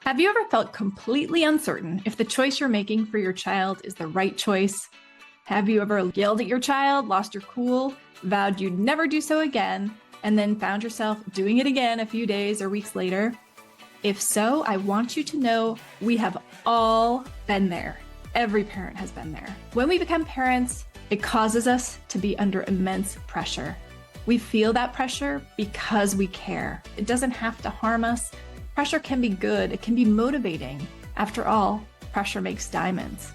Have you ever felt completely uncertain if the choice you're making for your child is the right choice? Have you ever yelled at your child, lost your cool, vowed you'd never do so again, and then found yourself doing it again a few days or weeks later? If so, I want you to know we have all been there. Every parent has been there. When we become parents, it causes us to be under immense pressure. We feel that pressure because we care. It doesn't have to harm us. Pressure can be good. It can be motivating. After all, pressure makes diamonds.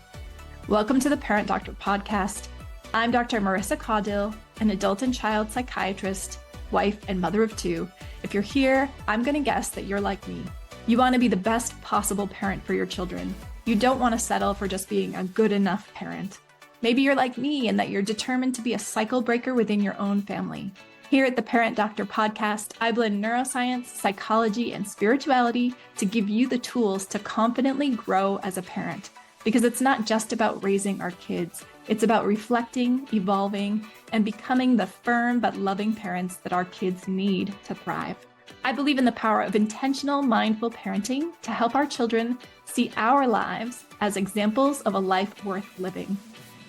Welcome to the Parent Doctor podcast. I'm Dr. Marissa Caudill, an adult and child psychiatrist, wife, and mother of two. If you're here, I'm going to guess that you're like me. You want to be the best possible parent for your children. You don't want to settle for just being a good enough parent. Maybe you're like me in that you're determined to be a cycle breaker within your own family. Here at the Parent Doctor podcast, I blend neuroscience, psychology, and spirituality to give you the tools to confidently grow as a parent. Because it's not just about raising our kids. It's about reflecting, evolving, and becoming the firm but loving parents that our kids need to thrive. I believe in the power of intentional, mindful parenting to help our children see our lives as examples of a life worth living.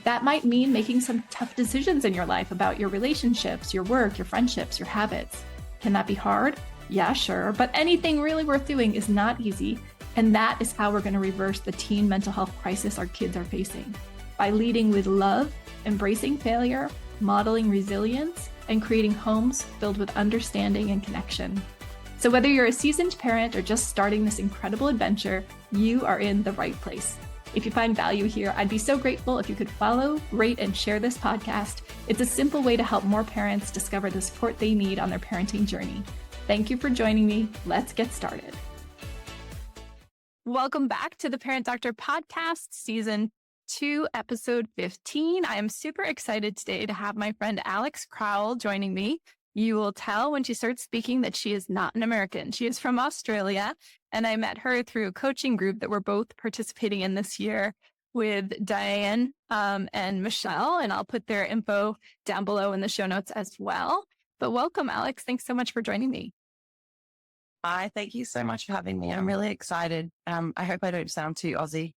That might mean making some tough decisions in your life about your relationships, your work, your friendships, your habits. Can that be hard? Yeah, sure. But anything really worth doing is not easy. And that is how we're going to reverse the teen mental health crisis our kids are facing. By leading with love, embracing failure, modeling resilience, and creating homes filled with understanding and connection. So whether you're a seasoned parent or just starting this incredible adventure, you are in the right place. If you find value here, I'd be so grateful if you could follow, rate, and share this podcast. It's a simple way to help more parents discover the support they need on their parenting journey. Thank you for joining me. Let's get started. Welcome back to the Parent Doctor podcast, season 2, episode 15. I am super excited today to have my friend Alex Crowell joining me. You will tell when she starts speaking that she is not an American. She is from Australia, and I met her through a coaching group that we're both participating in this year with Diane and Michelle, and I'll put their info down below in the show notes as well. But welcome, Alex. Thanks so much for joining me. Hi, thank you so much for having me. I'm really excited. I hope I don't sound too Aussie.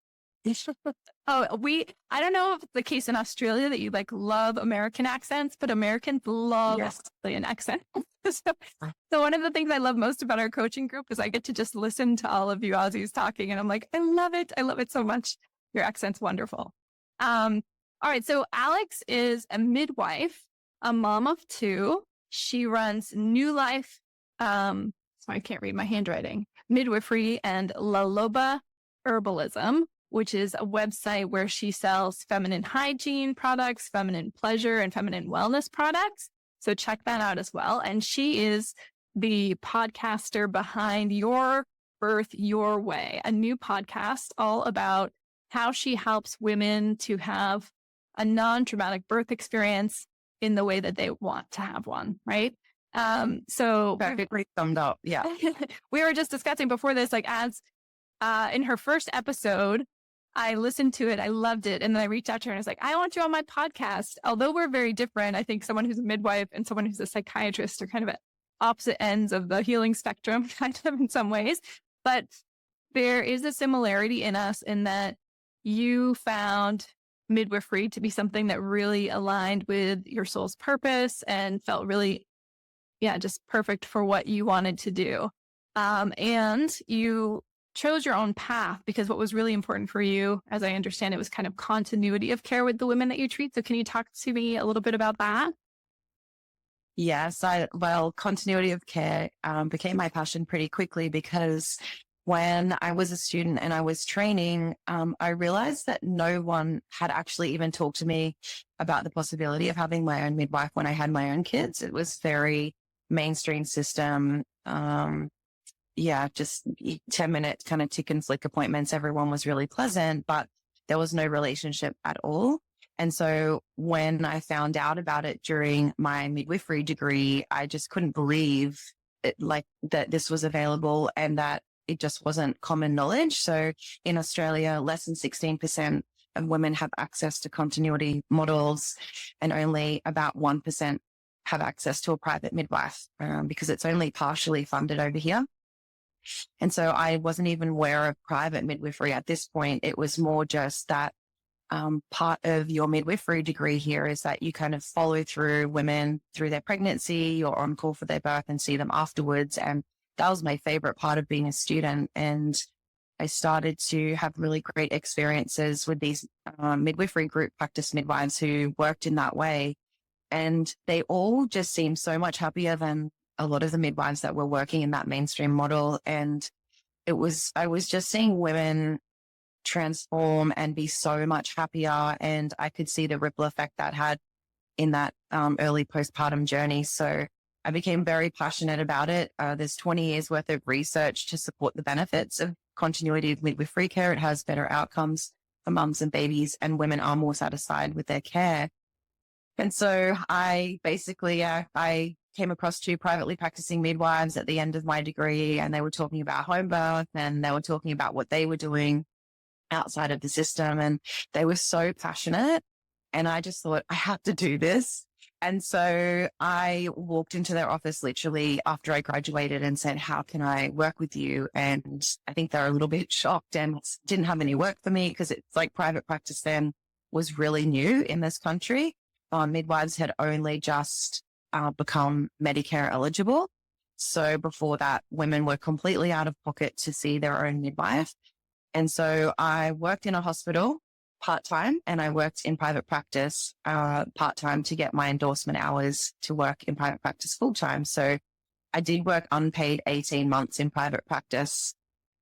I don't know if it's the case in Australia that you love American accents, but Americans love Australian accents. So one of the things I love most about our coaching group is I get to just listen to all of you Aussies talking, and I'm like, I love it. I love it so much. Your accent's wonderful. All right. So Alex is a midwife, a mom of 2. She runs New Life. So I can't read my handwriting. Midwifery and La Loba Herbalism, which is a website where she sells feminine hygiene products, feminine pleasure, and feminine wellness products. So check that out as well. And she is the podcaster behind Your Birth Your Way, a new podcast all about how she helps women to have a non-traumatic birth experience in the way that they want to have one, right? So very thumbed up. Yeah. We were just discussing before this, as in her first episode, I listened to it. I loved it. And then I reached out to her and I was like, I want you on my podcast. Although we're very different, I think someone who's a midwife and someone who's a psychiatrist are kind of at opposite ends of the healing spectrum, kind of in some ways. But there is a similarity in us in that you found midwifery to be something that really aligned with your soul's purpose and felt really just perfect for what you wanted to do. And you chose your own path because what was really important for you, as I understand it, was kind of continuity of care with the women that you treat. So can you talk to me a little bit about that? Yes. Continuity of care became my passion pretty quickly because when I was a student and I was training, I realized that no one had actually even talked to me about the possibility of having my own midwife when I had my own kids. It was very mainstream system. Just 10-minute kind of tick and flick appointments. Everyone was really pleasant, but there was no relationship at all. And so when I found out about it during my midwifery degree, I just couldn't believe it, that this was available and that it just wasn't common knowledge. So in Australia, less than 16% of women have access to continuity models, and only about 1% have access to a private midwife because it's only partially funded over here. And so I wasn't even aware of private midwifery at this point. It was more just that part of your midwifery degree here is that you kind of follow through women through their pregnancy, you're on call for their birth and see them afterwards. And that was my favorite part of being a student. And I started to have really great experiences with these midwifery group practice midwives who worked in that way. And they all just seemed so much happier than a lot of the midwives that were working in that mainstream model. And I was just seeing women transform and be so much happier. And I could see the ripple effect that had in that early postpartum journey. So I became very passionate about it. There's 20 years worth of research to support the benefits of continuity of midwifery care. It has better outcomes for mums and babies, and women are more satisfied with their care. And so I basically, I came across two privately practicing midwives at the end of my degree, and they were talking about home birth, and they were talking about what they were doing outside of the system. And they were so passionate. And I just thought, I have to do this. And so I walked into their office literally after I graduated and said, how can I work with you? And I think they were a little bit shocked and didn't have any work for me, because it's like private practice then was really new in this country. Midwives had only just become Medicare eligible. So before that, women were completely out of pocket to see their own midwife. And so I worked in a hospital part-time, and I worked in private practice part-time to get my endorsement hours to work in private practice full-time. So I did work unpaid 18 months in private practice.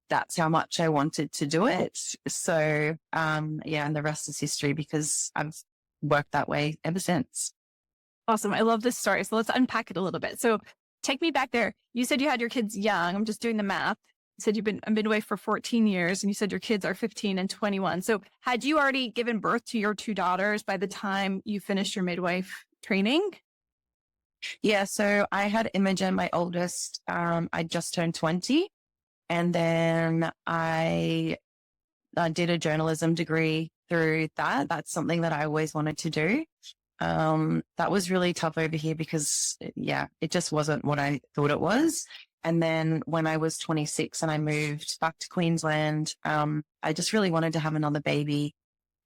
That's how much I wanted to do it. So yeah, and the rest is history, because I've worked that way ever since. Awesome. I love this story. So let's unpack it a little bit. So take me back there. You said you had your kids young. I'm just doing the math. You said you've been a midwife for 14 years, and you said your kids are 15 and 21. So had you already given birth to your two daughters by the time you finished your midwife training? Yeah. So I had Imogen, my oldest. I just turned 20. And then I did a journalism degree through that. That's something that I always wanted to do. That was really tough over here because, yeah, it just wasn't what I thought it was. And then when I was 26 and I moved back to Queensland, I just really wanted to have another baby.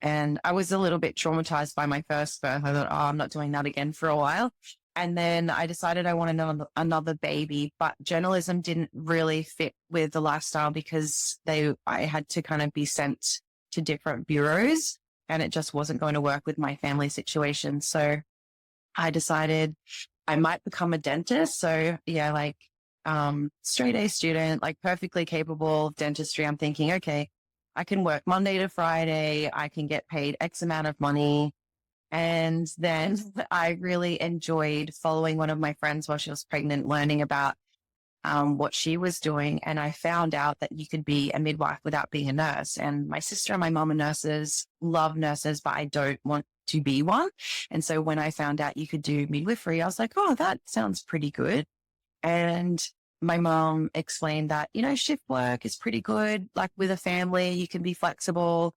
And I was a little bit traumatized by my first birth. I thought, oh, I'm not doing that again for a while. And then I decided I wanted another baby, but journalism didn't really fit with the lifestyle, because I had to kind of be sent to different bureaus, and it just wasn't going to work with my family situation. So I decided I might become a dentist. So yeah, like straight A student, like perfectly capable of dentistry. I'm thinking, okay, I can work Monday to Friday. I can get paid X amount of money. And then I really enjoyed following one of my friends while she was pregnant, learning about what she was doing. And I found out that you could be a midwife without being a nurse. And my sister and my mom are nurses, love nurses, but I don't want to be one. And so when I found out you could do midwifery, I was like, oh, that sounds pretty good. And my mom explained that, shift work is pretty good. Like with a family, you can be flexible.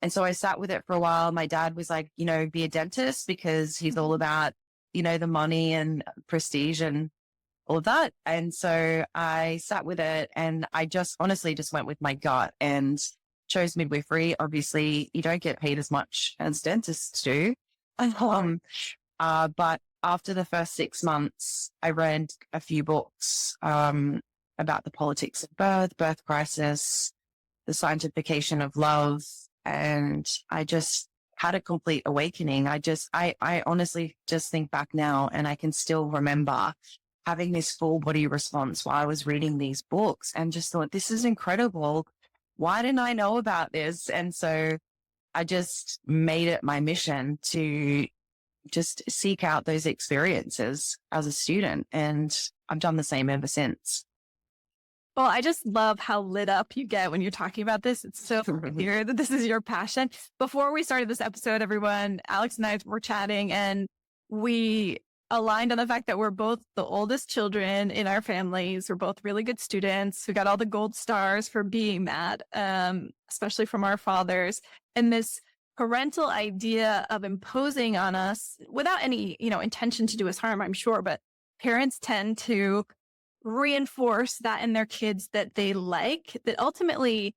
And so I sat with it for a while. My dad was like, be a dentist, because he's all about, the money and prestige and all of that. And so I sat with it, and I just honestly just went with my gut and chose midwifery. Obviously, you don't get paid as much as dentists do. But after the first 6 months, I read a few books about the politics of birth crisis, the scientification of love. And I just had a complete awakening. I honestly just think back now, and I can still remember having this full body response while I was reading these books, and just thought, this is incredible. Why didn't I know about this? And so I just made it my mission to just seek out those experiences as a student. And I've done the same ever since. Well, I just love how lit up you get when you're talking about this. It's so clear that this is your passion. Before we started this episode, everyone, Alex and I were chatting, and we aligned on the fact that we're both the oldest children in our families. We're both really good students. We got all the gold stars for being that, especially from our fathers. And this parental idea of imposing on us without any, intention to do us harm, I'm sure, but parents tend to reinforce that in their kids that they like, that ultimately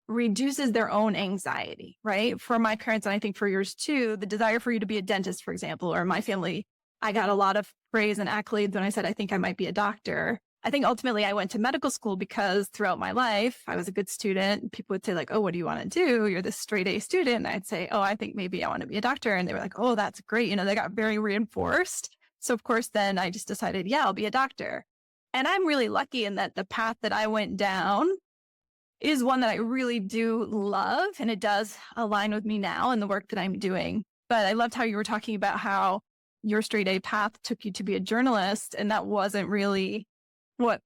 reduces their own anxiety, right? For my parents, and I think for yours too, the desire for you to be a dentist, for example, or my family, I got a lot of praise and accolades when I said, I think I might be a doctor. I think ultimately I went to medical school because throughout my life, I was a good student. People would say like, oh, what do you want to do? You're this straight A student. And I'd say, oh, I think maybe I want to be a doctor. And they were like, oh, that's great. They got very reinforced. So of course, then I just decided, yeah, I'll be a doctor. And I'm really lucky in that the path that I went down is one that I really do love. And it does align with me now and the work that I'm doing. But I loved how you were talking about how your straight A path took you to be a journalist. And that wasn't really what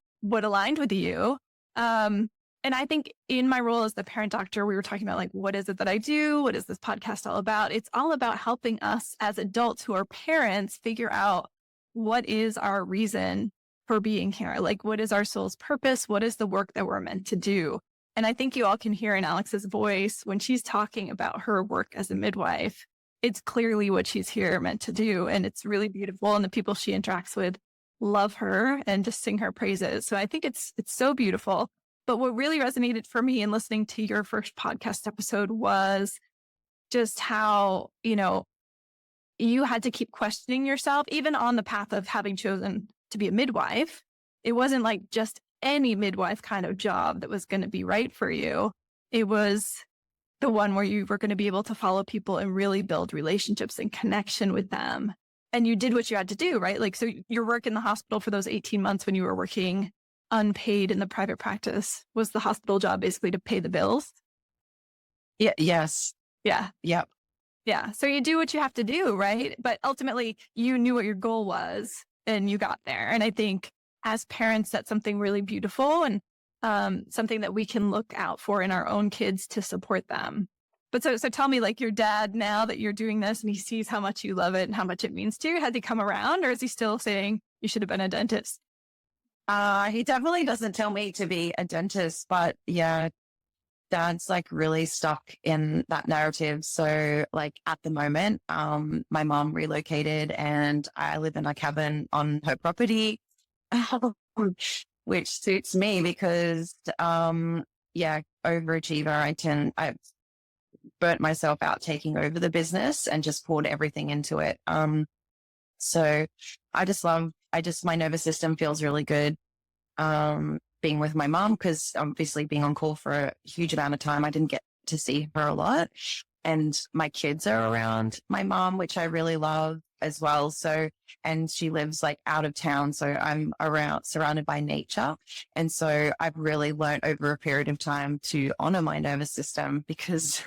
aligned with you. And I think in my role as the parent doctor, we were talking about like, what is it that I do? What is this podcast all about? It's all about helping us as adults who are parents figure out what is our reason for being here? Like, what is our soul's purpose? What is the work that we're meant to do? And I think you all can hear in Alex's voice when she's talking about her work as a midwife, it's clearly what she's here meant to do. And it's really beautiful. And the people she interacts with love her and just sing her praises. So I think it's so beautiful. But what really resonated for me in listening to your first podcast episode was just how, you had to keep questioning yourself, even on the path of having chosen to be a midwife. It wasn't like just any midwife kind of job that was going to be right for you. It was the one where you were going to be able to follow people and really build relationships and connection with them. And you did what you had to do, right? Like, so your work in the hospital for those 18 months when you were working unpaid in the private practice, was the hospital job basically to pay the bills? Yeah. Yes. Yeah. Yep. Yeah. So you do what you have to do, right? But ultimately you knew what your goal was and you got there. And I think as parents, that's something really beautiful and something that we can look out for in our own kids to support them. But so tell me, like, your dad, now that you're doing this and he sees how much you love it and how much it means to you, has he come around, or is he still saying you should have been a dentist? He definitely doesn't tell me to be a dentist, but yeah, dad's like really stuck in that narrative. So like at the moment, my mom relocated and I live in a cabin on her property, which suits me because, overachiever. I burnt myself out taking over the business and just poured everything into it. So my nervous system feels really good. Being with my mom, because obviously being on call for a huge amount of time, I didn't get to see her a lot. And my kids are around my mom, which I really love as well. So, and she lives like out of town. So I'm surrounded by nature. And so I've really learned over a period of time to honor my nervous system because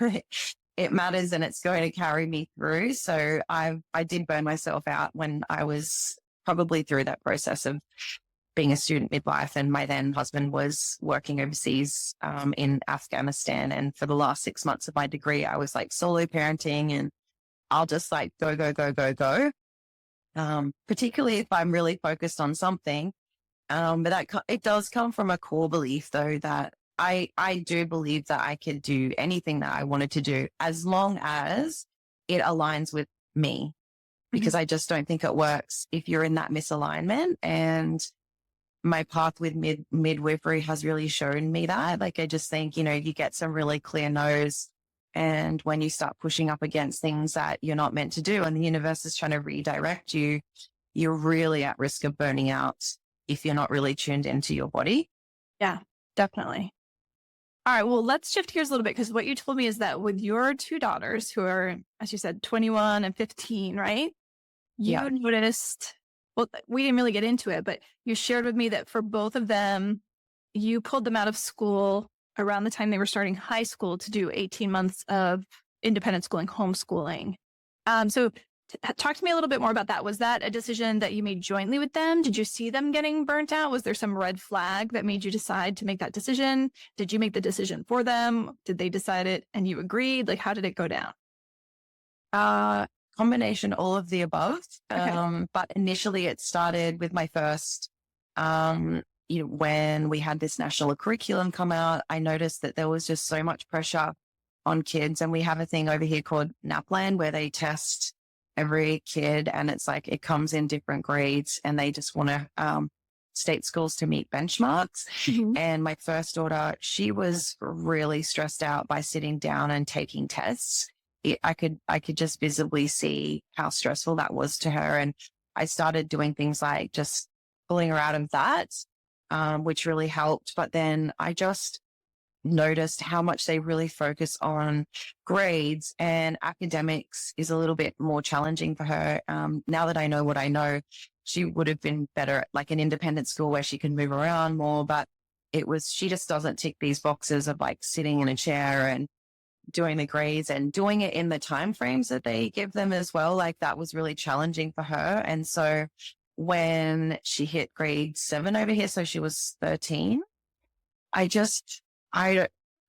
it matters and it's going to carry me through. So I did burn myself out when I was probably through that process of being a student midwife, and my then husband was working overseas in Afghanistan. And for the last 6 months of my degree, I was like solo parenting and I'll just like go, go, go, go, go. Particularly if I'm really focused on something. But it does come from a core belief though, that I do believe that I could do anything that I wanted to do as long as it aligns with me, because I just don't think it works if you're in that misalignment. And my path with midwifery has really shown me that. Like, I just think, you get some really clear no's. And when you start pushing up against things that you're not meant to do and the universe is trying to redirect you, you're really at risk of burning out if you're not really tuned into your body. Yeah, definitely. All right. Well, let's shift gears a little bit, because what you told me is that with your two daughters, who are, as you said, 21 and 15, right? You noticed, well, we didn't really get into it, but you shared with me that for both of them, you pulled them out of school around the time they were starting high school to do 18 months of independent schooling, homeschooling. So talk to me a little bit more about that. Was that a decision that you made jointly with them? Did you see them getting burnt out? Was there some red flag that made you decide to make that decision? Did you make the decision for them? Did they decide it and you agreed? Like, how did it go down? Combination, all of the above. Okay. But initially it started with my first, when we had this national curriculum come out, I noticed that there was just so much pressure on kids. And we have a thing over here called NAPLAN where they test every kid, and it's like, it comes in different grades and they just want to state schools to meet benchmarks. Mhm. And my first daughter, she was really stressed out by sitting down and taking tests. I could just visibly see how stressful that was to her. And I started doing things like just pulling her out of that, which really helped. But then I just noticed how much they really focus on grades, and academics is a little bit more challenging for her. Now that I know what I know, she would have been better at like an independent school where she can move around more, but she just doesn't tick these boxes of like sitting in a chair and doing the grades and doing it in the time frames that they give them as well. Like that was really challenging for her. And so when she hit grade 7 over here, so she was 13, I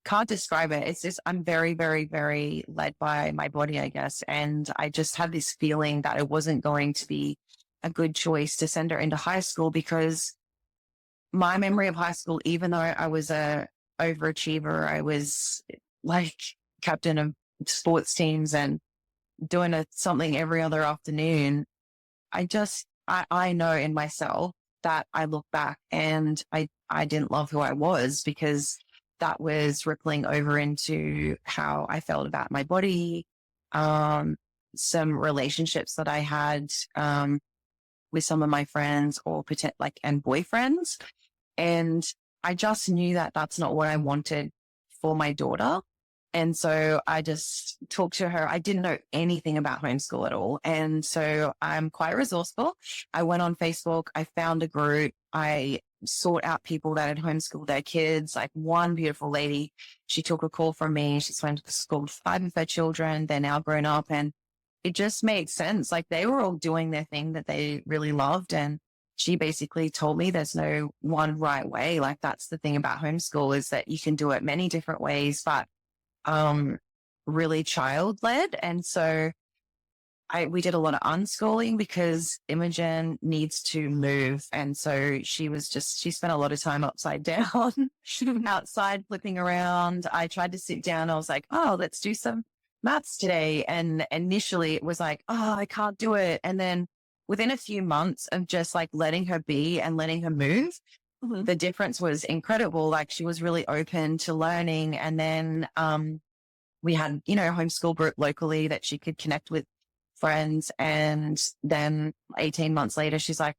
can't describe it. It's just, I'm very, very, very led by my body, I guess. And I just had this feeling that it wasn't going to be a good choice to send her into high school, because my memory of high school, even though I was a overachiever, I was like captain of sports teams and doing something every other afternoon. I know in myself that I look back and I didn't love who I was, because that was rippling over into how I felt about my body, some relationships that I had with some of my friends or and boyfriends. And I just knew that that's not what I wanted for my daughter. And so I just talked to her. I didn't know anything about homeschool at all. And so I'm quite resourceful. I went on Facebook. I found a group. I sought out people that had homeschooled their kids. Like one beautiful lady, she took a call from me. She's went to school with 5 of her children. They're now grown up, and it just made sense. Like they were all doing their thing that they really loved. And she basically told me there's no one right way. Like that's the thing about homeschool, is that you can do it many different ways, but really child led. And so we did a lot of unschooling because Imogen needs to move. And so she spent a lot of time upside down, outside, flipping around. I tried to sit down. I was like, oh, let's do some maths today. And initially it was like, oh, I can't do it. And then within a few months of just like letting her be and letting her move, the difference was incredible. Like she was really open to learning. And then, we had, a homeschool group locally that she could connect with friends. And then 18 months later, she's like,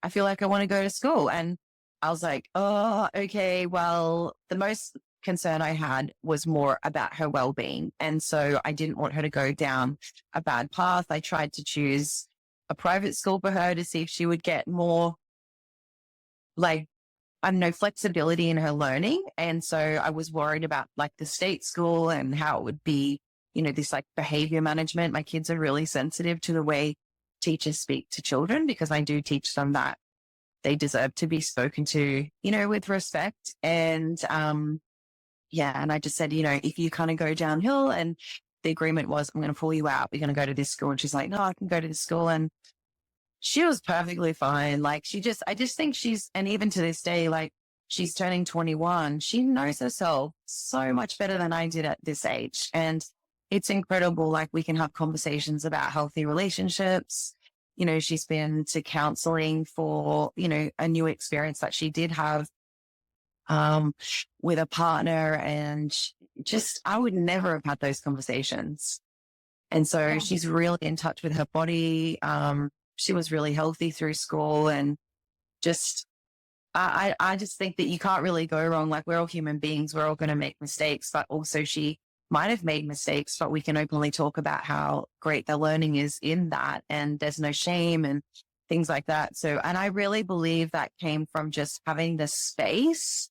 I feel like I want to go to school. And I was like, oh, okay. Well, the most concern I had was more about her well-being. And so I didn't want her to go down a bad path. I tried to choose a private school for her to see if she would get more, like, I don't know, flexibility in her learning. And so I was worried about like the state school and how it would be, this like behavior management. My kids are really sensitive to the way teachers speak to children, because I do teach them that they deserve to be spoken to, with respect. And, and I just said, if you kind of go downhill, and the agreement was, I'm going to pull you out. We're going to go to this school. And she's like, no, I can go to this school. And she was perfectly fine. Like I just think and even to this day, like she's turning 21. She knows herself so much better than I did at this age. And it's incredible. Like we can have conversations about healthy relationships. She's been to counseling for, a new experience that she did have, with a partner. And I would never have had those conversations. And so she's really in touch with her body. She was really healthy through school, and I just think that you can't really go wrong. Like we're all human beings. We're all going to make mistakes, but also she might have made mistakes, but we can openly talk about how great the learning is in that. And there's no shame and things like that. So, and I really believe that came from just having the space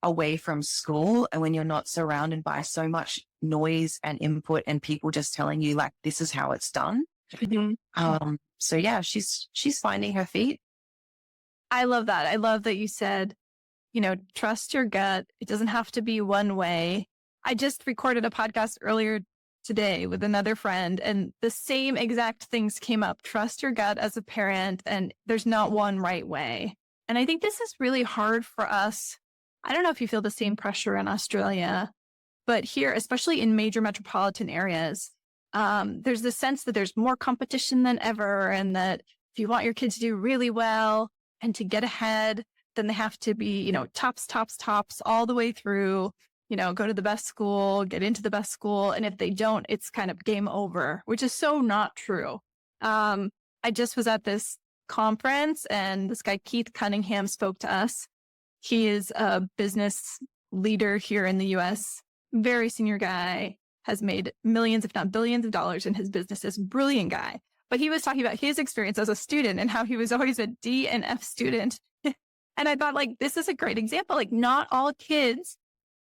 away from school. And when you're not surrounded by so much noise and input and people just telling you like, this is how it's done. So yeah, she's finding her feet. I love that. I love that you said, trust your gut. It doesn't have to be one way. I just recorded a podcast earlier today with another friend, and the same exact things came up. Trust your gut as a parent, and there's not one right way. And I think this is really hard for us. I don't know if you feel the same pressure in Australia, but here, especially in major metropolitan areas, there's this sense that there's more competition than ever, and that if you want your kids to do really well, And to get ahead, then they have to be, tops all the way through, go to the best school, get into the best school. And if they don't, it's kind of game over, which is so not true. I just was at this conference and this guy, Keith Cunningham, spoke to us. He is a business leader here in the US, very senior guy, has made millions, if not billions of dollars in his businesses, brilliant guy. But he was talking about his experience as a student and how he was always a D and F student. And I thought, like, this is a great example. Like, not all kids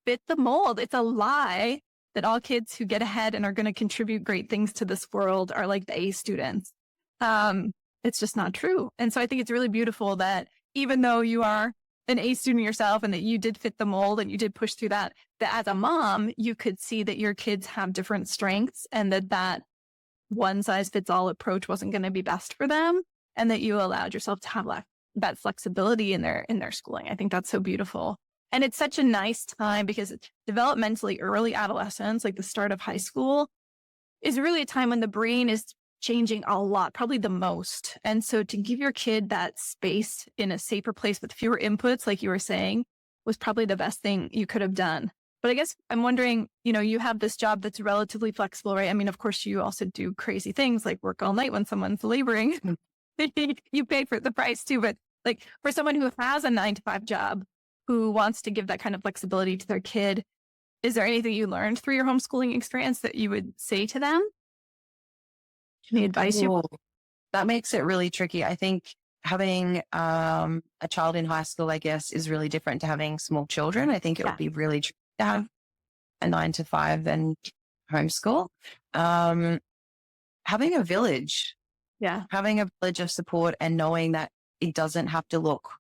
fit the mold. It's a lie that all kids who get ahead and are going to contribute great things to this world are like the A students. It's just not true. And so I think it's really beautiful that even though you are an A student yourself and that you did fit the mold and you did push through that as a mom, you could see that your kids have different strengths and that one size fits all approach wasn't going to be best for them, and that you allowed yourself to have that flexibility in their schooling. I think that's so beautiful. And it's such a nice time because developmentally early adolescence, like the start of high school, is really a time when the brain is changing a lot, probably the most. And so to give your kid that space in a safer place with fewer inputs, like you were saying, was probably the best thing you could have done. But I guess I'm wondering, you have this job that's relatively flexible, right? I mean, of course, you also do crazy things like work all night when someone's laboring. You pay for the price too. But like for someone who has a 9-to-5 job, who wants to give that kind of flexibility to their kid, is there anything you learned through your homeschooling experience that you would say to them? Any advice you? That makes it really tricky. I think having a child in high school, I guess, is really different to having small children. I think it would be really tricky to have a 9-to-5 and homeschool. Having a village. Yeah. Having a village of support and knowing that it doesn't have to look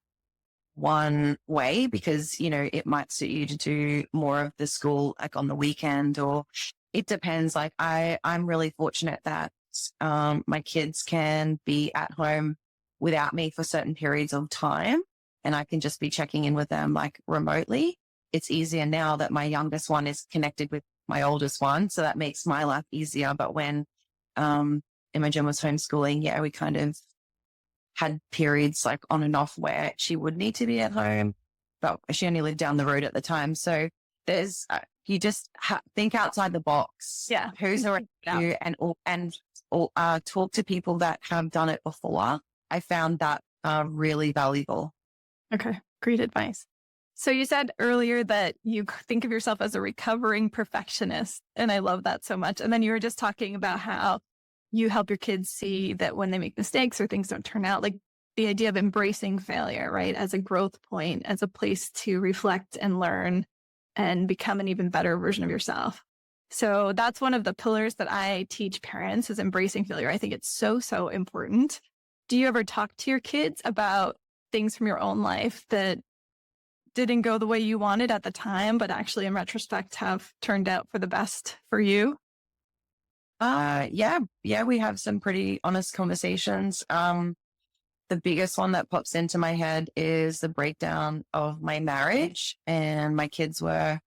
one way because, it might suit you to do more of the school like on the weekend, or it depends. Like I'm really fortunate that my kids can be at home without me for certain periods of time, and I can just be checking in with them like remotely. It's easier now that my youngest one is connected with my oldest one, so that makes my life easier. But when Imogen was homeschooling, we kind of had periods like on and off where she would need to be at home, but she only lived down the road at the time. So there's, you just think outside the box. Yeah. Who's around you and talk to people that have done it before. I found that really valuable. Okay. Great advice. So you said earlier that you think of yourself as a recovering perfectionist, and I love that so much. And then you were just talking about how you help your kids see that when they make mistakes or things don't turn out, like the idea of embracing failure, right, as a growth point, as a place to reflect and learn and become an even better version of yourself. So that's one of the pillars that I teach parents, is embracing failure. I think it's so, so important. Do you ever talk to your kids about things from your own life that didn't go the way you wanted at the time, but actually in retrospect have turned out for the best for you? Yeah, we have some pretty honest conversations. The biggest one that pops into my head is the breakdown of my marriage, and my kids were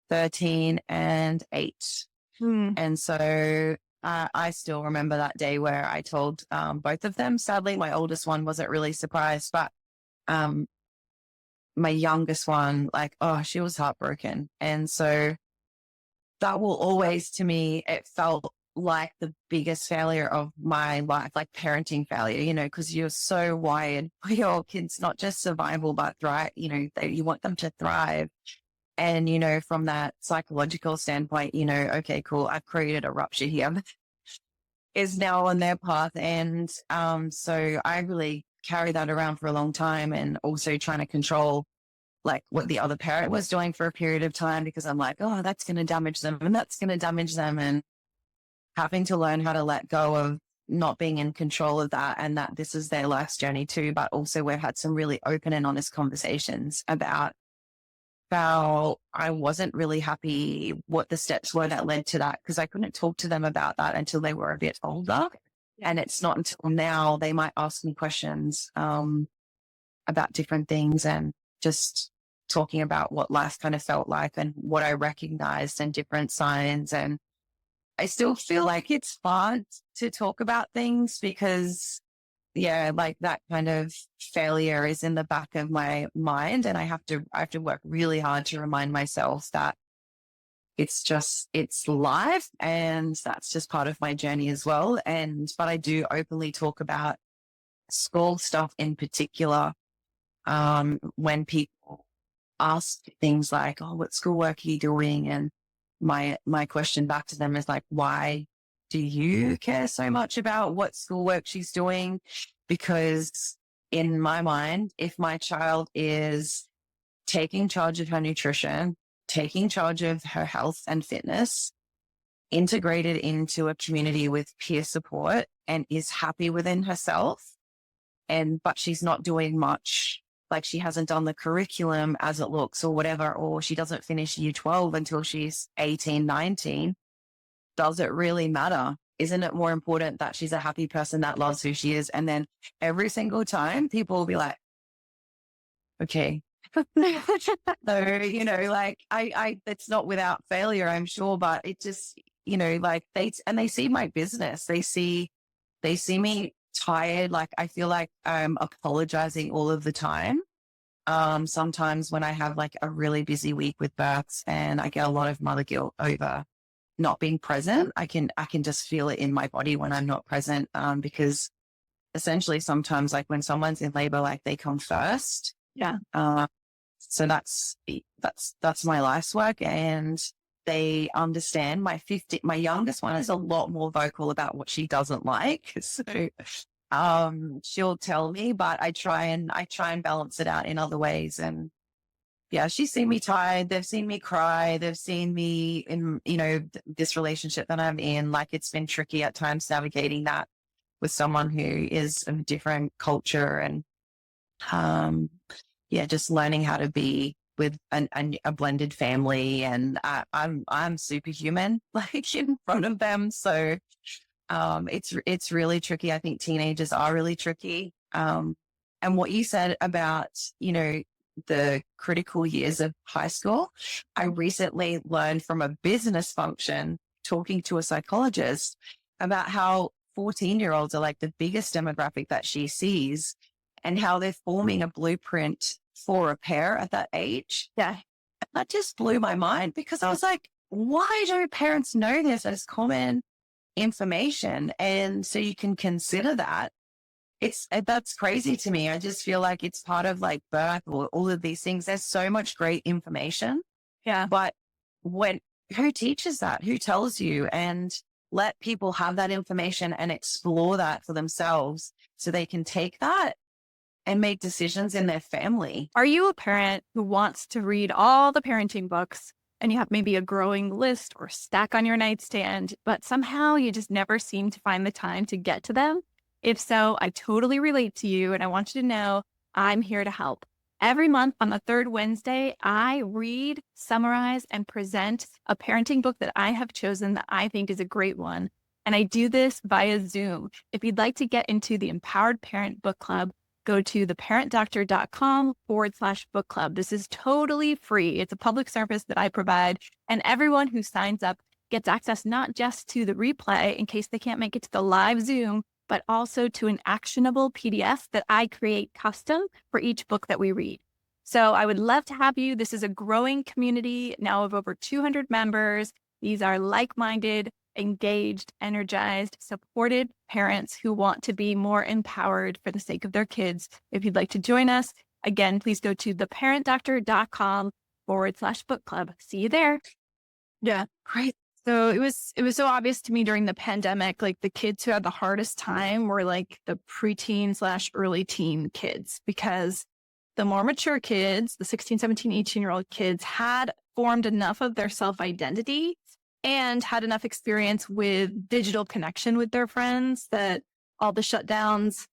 13 and 8. And so I still remember that day where I told both of them. Sadly, my oldest one wasn't really surprised, but my youngest one, she was heartbroken. And so that will always, to me, it felt like the biggest failure of my life, like parenting failure, because you're so wired for your kids, not just survival, but thrive, you want them to thrive. And, from that psychological standpoint, okay, cool, I've created a rupture here, is now on their path. And so I really carried that around for a long time, and also trying to control like what the other parent was doing for a period of time, because I'm like, oh, that's going to damage them and that's going to damage them. And having to learn how to let go of not being in control of that, and that this is their life's journey too. But also we've had some really open and honest conversations about how I wasn't really happy what the steps were that led to that, because I couldn't talk to them about that until they were a bit older. And it's not until now they might ask me questions about different things, and just talking about what life kind of felt like and what I recognized and different signs. And I still feel like it's hard to talk about things because yeah, like that kind of failure is in the back of my mind. And I have to work really hard to remind myself that it's life, and that's just part of my journey as well. But I do openly talk about school stuff in particular. When people ask things like, "Oh, what schoolwork are you doing?" and my question back to them is like, "Why do you care so much about what schoolwork she's doing?" Because in my mind, if my child is taking charge of her nutrition, taking charge of her health and fitness, integrated into a community with peer support, and is happy within herself, but she's not doing much, like she hasn't done the curriculum as it looks or whatever, or she doesn't finish year 12 until she's 18, 19, does it really matter? Isn't it more important that she's a happy person that loves who she is? And then every single time people will be like, okay. So, like it's not without failure, I'm sure, but it just, like they see my business. They see me tired. Like I feel like I'm apologizing all of the time. Sometimes when I have like a really busy week with births and I get a lot of mother guilt over not being present, I can just feel it in my body when I'm not present. Because essentially sometimes like when someone's in labor, like they come first. Yeah. So that's my life's work, and they understand. My youngest one is a lot more vocal about what she doesn't like. So, she'll tell me, but I try and balance it out in other ways. And yeah, she's seen me tired. They've seen me cry. They've seen me in, this relationship that I'm in. Like it's been tricky at times navigating that with someone who is of a different culture, and, just learning how to be with a blended family. And I'm superhuman, like in front of them. So it's really tricky. I think teenagers are really tricky. And what you said about, the critical years of high school, I recently learned from a business function talking to a psychologist about how 14-year-olds are like the biggest demographic that she sees, and how they're forming a blueprint for a pair at that age. Yeah. That just blew my mind, because I was like, why don't parents know this as common information? And so you can consider that. That's crazy to me. I just feel like it's part of like birth or all of these things. There's so much great information. Yeah. But who teaches that? Who tells you? And let people have that information and explore that for themselves so they can take that and make decisions in their family. Are you a parent who wants to read all the parenting books, and you have maybe a growing list or stack on your nightstand, but somehow you just never seem to find the time to get to them? If so, I totally relate to you, and I want you to know I'm here to help. Every month on the third Wednesday, I read, summarize, and present a parenting book that I have chosen that I think is a great one. And I do this via Zoom. If you'd like to get into the Empowered Parent Book Club, go to theparentdoctor.com/book club. This is totally free. It's a public service that I provide, and everyone who signs up gets access not just to the replay in case they can't make it to the live Zoom, but also to an actionable PDF that I create custom for each book that we read. So I would love to have you. This is a growing community now of over 200 members. These are like-minded, engaged, energized, supported parents who want to be more empowered for the sake of their kids. If you'd like to join us, again, please go to theparentdoctor.com/book club. See you there. Yeah. Great. So it was so obvious to me during the pandemic, like the kids who had the hardest time were like the preteen/early teen kids, because the more mature kids, the 16, 17, 18-year-old kids, had formed enough of their self-identity and had enough experience with digital connection with their friends that all the shutdowns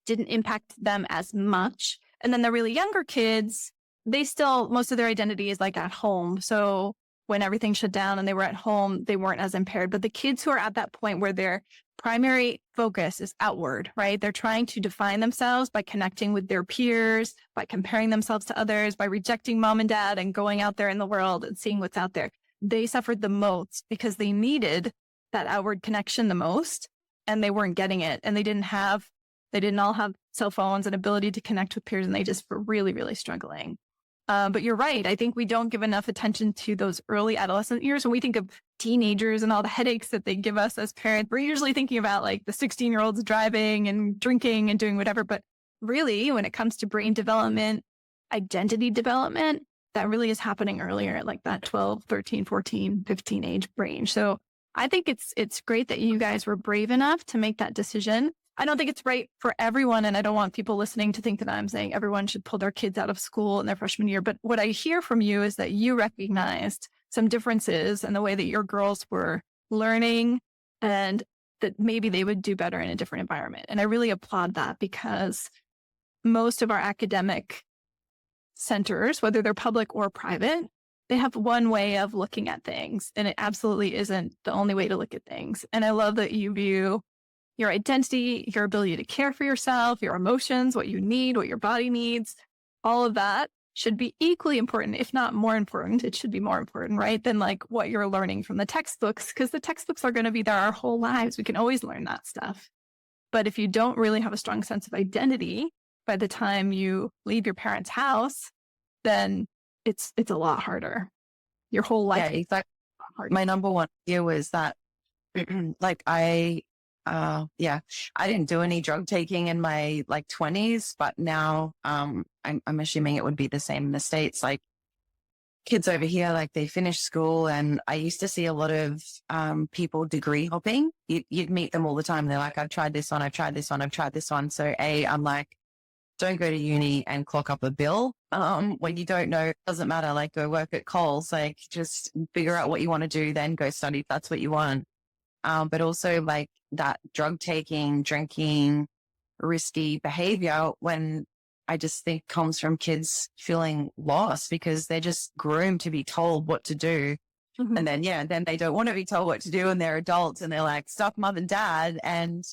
didn't impact them as much. And then the really younger kids, most of their identity is like at home. So when everything shut down and they were at home, they weren't as impaired. But the kids who are at that point where their primary focus is outward, right? They're trying to define themselves by connecting with their peers, by comparing themselves to others, by rejecting mom and dad and going out there in the world and seeing what's out there. They suffered the most because they needed that outward connection the most, and they weren't getting it. And they didn't have They didn't all have cell phones and ability to connect with peers, and they just were really, really struggling. But you're right. I think we don't give enough attention to those early adolescent years. When we think of teenagers and all the headaches that they give us as parents, we're usually thinking about like the 16-year-olds driving and drinking and doing whatever. But really, when it comes to brain development, identity development, that really is happening earlier at like that 12, 13, 14, 15 age range. So I think it's great that you guys were brave enough to make that decision. I don't think it's right for everyone. And I don't want people listening to think that I'm saying everyone should pull their kids out of school in their freshman year. But what I hear from you is that you recognized some differences in the way that your girls were learning and that maybe they would do better in a different environment. And I really applaud that, because most of our academic centers, whether they're public or private, they have one way of looking at things. And it absolutely isn't the only way to look at things. And I love that you view your identity, your ability to care for yourself, your emotions, what you need, what your body needs, all of that should be equally important, if not more important. It should be more important, right? Than like what you're learning from the textbooks, because the textbooks are going to be there our whole lives. We can always learn that stuff. But if you don't really have a strong sense of identity by the time you leave your parents' house, then it's a lot harder. Your whole life. Yeah, exactly. My number one fear was that like I didn't do any drug taking in my like 20s, but now I'm assuming it would be the same in the States. Like kids over here, like they finish school, and I used to see a lot of people degree hopping. You'd meet them all the time. They're like, I've tried this one, I've tried this one, I've tried this one. So I'm like, don't go to uni and clock up a bill. When you don't know, it doesn't matter. Like go work at Coles, like just figure out what you want to do, then go study if that's what you want. But also like that drug taking, drinking, risky behavior, when I just think comes from kids feeling lost because they're just groomed to be told what to do. Mm-hmm. And then they don't want to be told what to do, and they're adults and they're like stuck mom and dad, and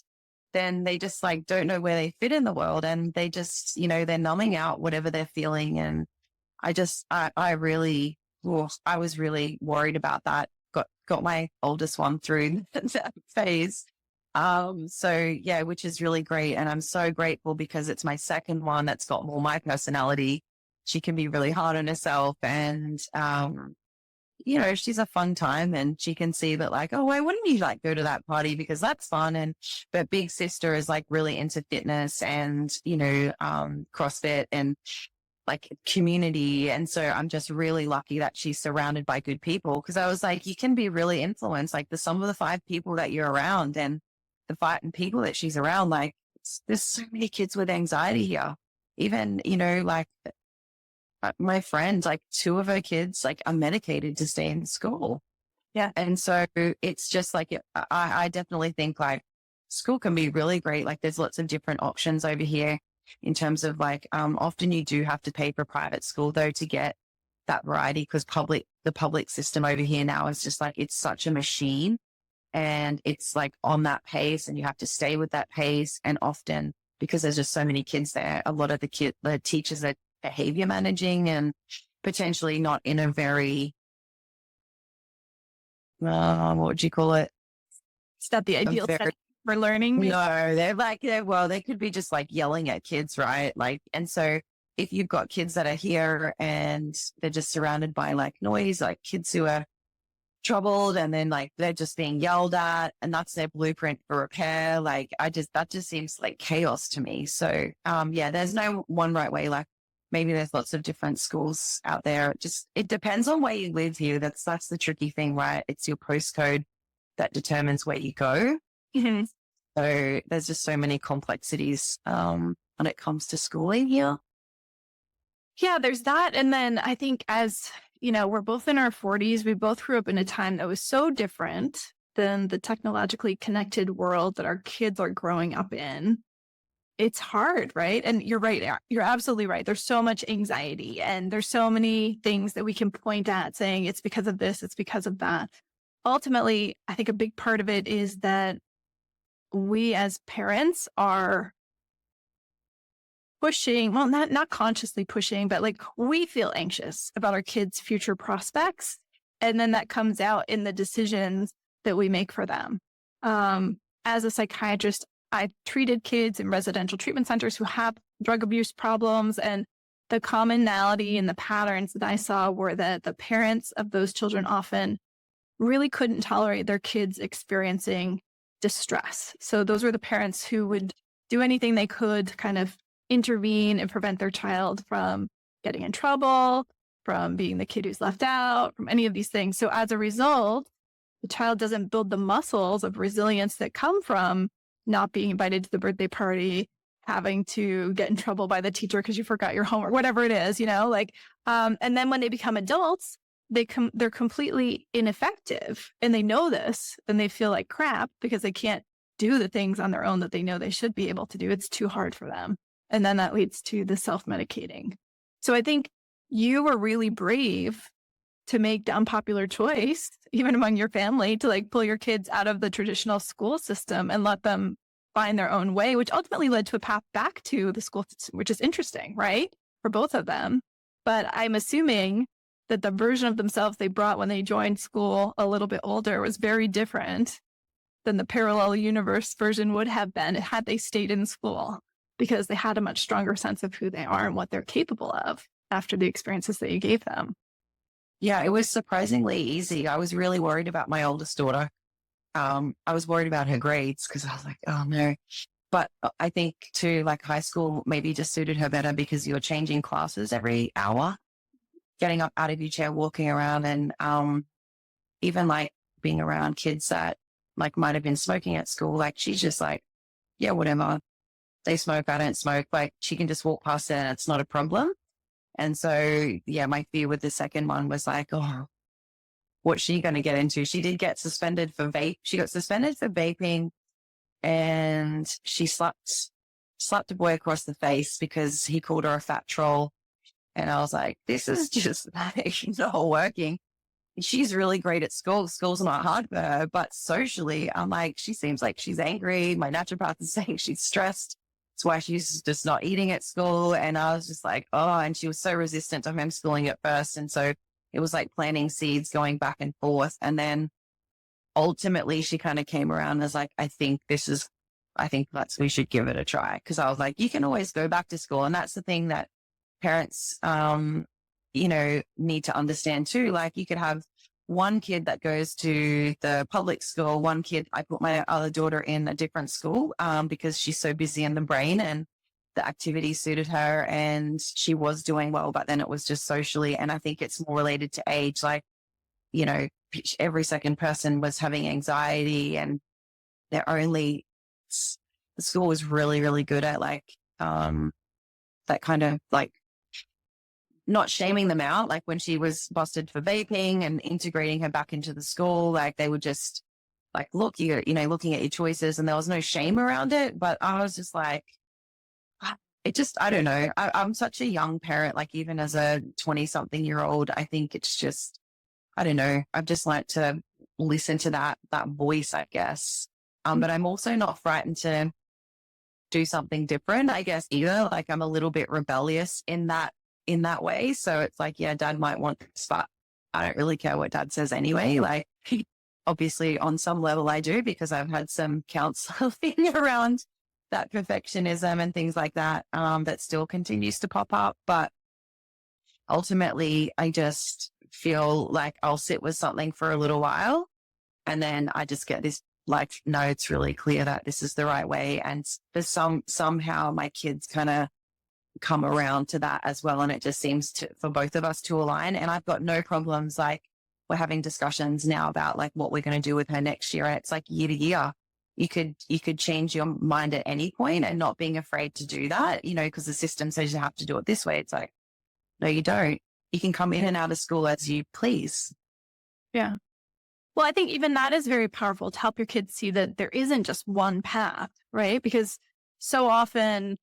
then they just like don't know where they fit in the world, and they just, they're numbing out whatever they're feeling. And I was really worried about that. Got my oldest one through that phase. Which is really great. And I'm so grateful because it's my second one that's got more my personality. She can be really hard on herself, and, she's a fun time, and she can see that like, oh, why wouldn't you like go to that party because that's fun? But big sister is like really into fitness and, CrossFit and like community. And so I'm just really lucky that she's surrounded by good people, because I was like, you can be really influenced, like the sum of the 5 people that you're around and the 5 people that she's around. Like there's so many kids with anxiety here. Even, like my friend, like 2 of her kids like are medicated to stay in school. Yeah. And so it's just like, I definitely think like school can be really great. Like there's lots of different options over here. In terms of like, often you do have to pay for private school though to get that variety, because the public system over here now is just like, it's such a machine, and it's like on that pace, and you have to stay with that pace. And often because there's just so many kids there, a lot of the teachers are behavior managing and potentially not in a very, what would you call it? It's not the ideal setting for learning. No, they could be just like yelling at kids, right? Like, and so if you've got kids that are here and they're just surrounded by like noise, like kids who are troubled, and then like they're just being yelled at, and that's their blueprint for repair. Like that just seems like chaos to me. So, there's no one right way. Like maybe there's lots of different schools out there. It depends on where you live here. That's the tricky thing, right? It's your postcode that determines where you go. Mm-hmm. So there's just so many complexities when it comes to schooling here. Yeah, there's that. And then I think as, we're both in our 40s, we both grew up in a time that was so different than the technologically connected world that our kids are growing up in. It's hard, right? And you're right. You're absolutely right. There's so much anxiety, and there's so many things that we can point at saying it's because of this, it's because of that. Ultimately, I think a big part of it is that we as parents are pushing, well, not consciously pushing, but like we feel anxious about our kids' future prospects. And then that comes out in the decisions that we make for them. As a psychiatrist, I've treated kids in residential treatment centers who have drug abuse problems, and the commonality and the patterns that I saw were that the parents of those children often really couldn't tolerate their kids experiencing distress. So those were the parents who would do anything they could to kind of intervene and prevent their child from getting in trouble, from being the kid who's left out, from any of these things. So as a result, the child doesn't build the muscles of resilience that come from not being invited to the birthday party, having to get in trouble by the teacher because you forgot your homework, whatever it is, and then when they become adults, they're completely ineffective, and they know this, and they feel like crap because they can't do the things on their own that they know they should be able to do. It's too hard for them. And then that leads to the self-medicating. So I think you were really brave to make the unpopular choice, even among your family, to pull your kids out of the traditional school system and let them find their own way, which ultimately led to a path back to the school system, which is interesting, right? For both of them. But I'm assuming that the version of themselves they brought when they joined school a little bit older was very different than the parallel universe version would have been had they stayed in school, because they had a much stronger sense of who they are and what they're capable of after the experiences that you gave them. Yeah, it was surprisingly easy. I was really worried about my oldest daughter. I was worried about her grades because I was like, oh no. But I think too, high school maybe just suited her better because you're changing classes every hour, getting up out of your chair, walking around, and even being around kids that might have been smoking at school. She's just yeah, whatever. They smoke, I don't smoke. She can just walk past it and it's not a problem. And so, yeah, my fear with the second one was oh, what's she going to get into? She did get suspended for vape. She got suspended for vaping, and she slapped a boy across the face because he called her a fat troll. And I was like, this is just not working. She's really great at school. School's not hard for her, but socially, I'm she seems like she's angry. My naturopath is saying she's stressed. That's why she's just not eating at school. And I was just and she was so resistant to homeschooling at first. And so it was planting seeds going back and forth. And then ultimately she kind of came around as I think we should give it a try. Cause I was you can always go back to school. And that's the thing that parents, need to understand too. You could have one kid that goes to the public school, one kid, I put my other daughter in a different school because she's so busy in the brain and the activity suited her and she was doing well, but then it was just socially. And I think it's more related to age. Every second person was having anxiety, and the school was really, really good at that kind of not shaming them out. When she was busted for vaping and integrating her back into the school, they would just look, you're, looking at your choices, and there was no shame around it. But I was just I don't know. I'm such a young parent, even as a 20-something-year-old, I think it's just, I don't know. I've just to listen to that voice, I guess. But I'm also not frightened to do something different, I guess, either. I'm a little bit rebellious in that way. So it's yeah, dad might want this, but I don't really care what dad says anyway. Obviously on some level I do, because I've had some counseling around that perfectionism and things like that, that still continues to pop up. But ultimately I just feel I'll sit with something for a little while, and then I just get this no, it's really clear that this is the right way. And somehow my kids kind of come around to that as well. And it just seems for both of us to align. And I've got no problems. We're having discussions now about what we're going to do with her next year. And it's year to year. You could change your mind at any point, and not being afraid to do that, because the system says you have to do it this way. It's no, you don't. You can come in and out of school as you please. Yeah. Well, I think even that is very powerful to help your kids see that there isn't just one path, right? Because so often,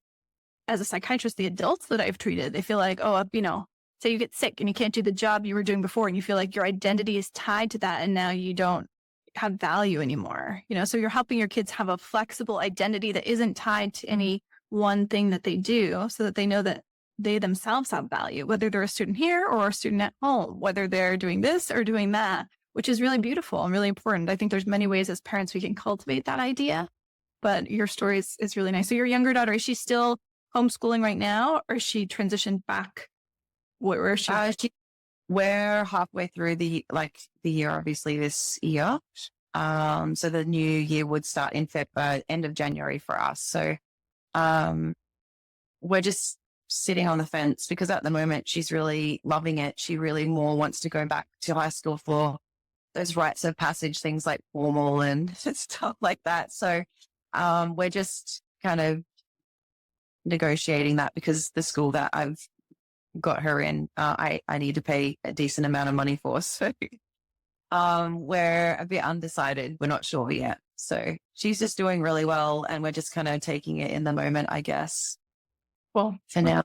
as a psychiatrist, the adults that I've treated, they feel say you get sick and you can't do the job you were doing before, and you feel your identity is tied to that, and now you don't have value anymore. So you're helping your kids have a flexible identity that isn't tied to any one thing that they do, so that they know that they themselves have value, whether they're a student here or a student at home, whether they're doing this or doing that, which is really beautiful and really important. I think there's many ways as parents we can cultivate that idea. but your story is really nice. So your younger daughter, is she still homeschooling right now, or is she transitioned back? Where is she? We're halfway through the year, obviously this year. So the new year would start in end of January for us. So, we're just sitting on the fence because at the moment she's really loving it. She really more wants to go back to high school for those rites of passage, things like formal and stuff like that. So, we're just kind of negotiating that because the school that I've got her in, I need to pay a decent amount of money for. So we're a bit undecided. We're not sure yet. So she's just doing really well and we're just kind of taking it in the moment, I guess. Well, for now.